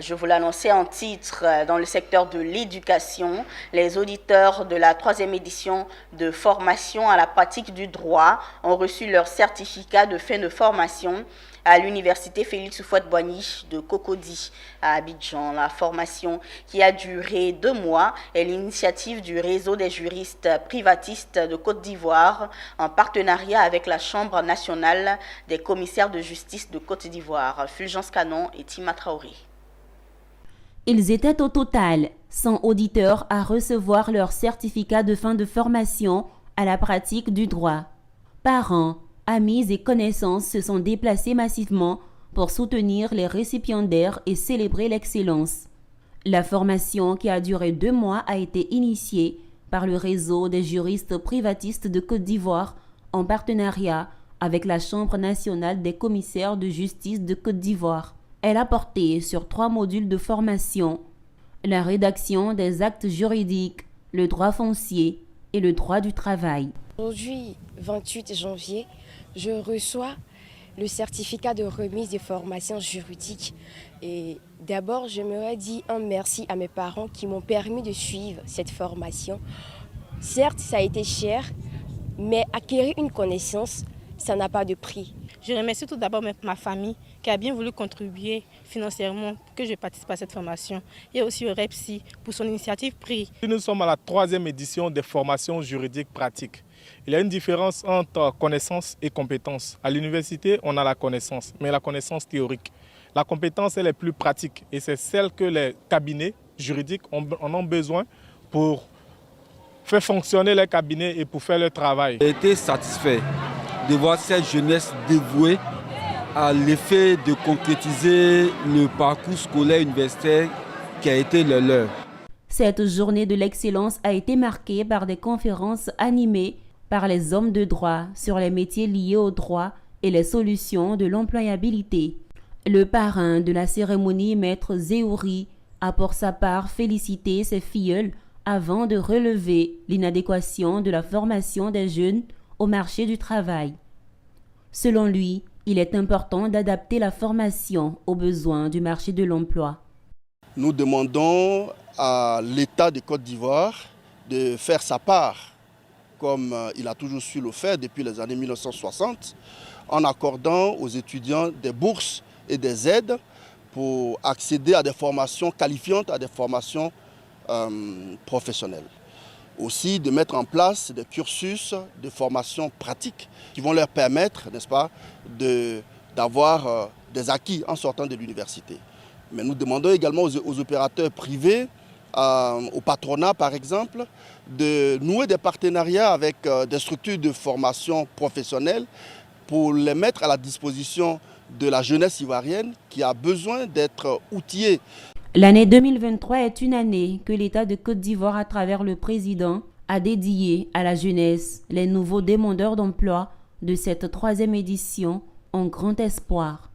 Je vous l'annonçais en titre, dans le secteur de l'éducation, les auditeurs de la 3e édition de formation à la pratique du droit ont reçu leur certificat de fin de formation à l'université Félix Houphouët-Boigny de Cocody à Abidjan. La formation, qui a duré 2 mois, est l'initiative du réseau des juristes privatistes de Côte d'Ivoire en partenariat avec la Chambre nationale des commissaires de justice de Côte d'Ivoire, Fulgence Canon et Tima Traoré. Ils étaient au total 100 auditeurs à recevoir leur certificat de fin de formation à la pratique du droit. Parents, amis et connaissances se sont déplacés massivement pour soutenir les récipiendaires et célébrer l'excellence. La formation, qui a duré 2 mois, a été initiée par le réseau des juristes privatistes de Côte d'Ivoire en partenariat avec la Chambre nationale des commissaires de justice de Côte d'Ivoire. Elle a porté sur 3 modules de formation: la rédaction des actes juridiques, le droit foncier et le droit du travail. Aujourd'hui, 28 janvier, je reçois le certificat de remise des formations juridiques. Et d'abord, j'aimerais dire un merci à mes parents qui m'ont permis de suivre cette formation. Certes, ça a été cher, mais acquérir une connaissance, ça n'a pas de prix. Je remercie tout d'abord ma famille qui a bien voulu contribuer financièrement pour que je participe à cette formation, et aussi au REPSI pour son initiative prise. Nous sommes à la 3e édition des formations juridiques pratiques. Il y a une différence entre connaissance et compétence. À l'université, on a la connaissance, mais la connaissance théorique. La compétence, elle est plus pratique, et c'est celle que les cabinets juridiques en ont besoin pour faire fonctionner les cabinets et pour faire leur travail. J'ai été satisfait de voir cette jeunesse dévouée à l'effet de concrétiser le parcours scolaire universitaire qui a été le leur. Cette journée de l'excellence a été marquée par des conférences animées par les hommes de droit sur les métiers liés au droit et les solutions de l'employabilité. Le parrain de la cérémonie, Maître Zéouri, a pour sa part félicité ses filleuls avant de relever l'inadéquation de la formation des jeunes au marché du travail. Selon lui, il est important d'adapter la formation aux besoins du marché de l'emploi. Nous demandons à l'État de Côte d'Ivoire de faire sa part, comme il a toujours su le faire depuis les années 1960, en accordant aux étudiants des bourses et des aides pour accéder à des formations qualifiantes, à des formations professionnelles. Aussi de mettre en place des cursus de formation pratique qui vont leur permettre, n'est-ce pas, d'avoir des acquis en sortant de l'université. Mais nous demandons également aux opérateurs privés, au patronat par exemple, de nouer des partenariats avec des structures de formation professionnelle pour les mettre à la disposition de la jeunesse ivoirienne qui a besoin d'être outillée. L'année 2023 est une année que l'État de Côte d'Ivoire, à travers le président, a dédié à la jeunesse. Les nouveaux demandeurs d'emploi de cette 3e édition ont grand espoir.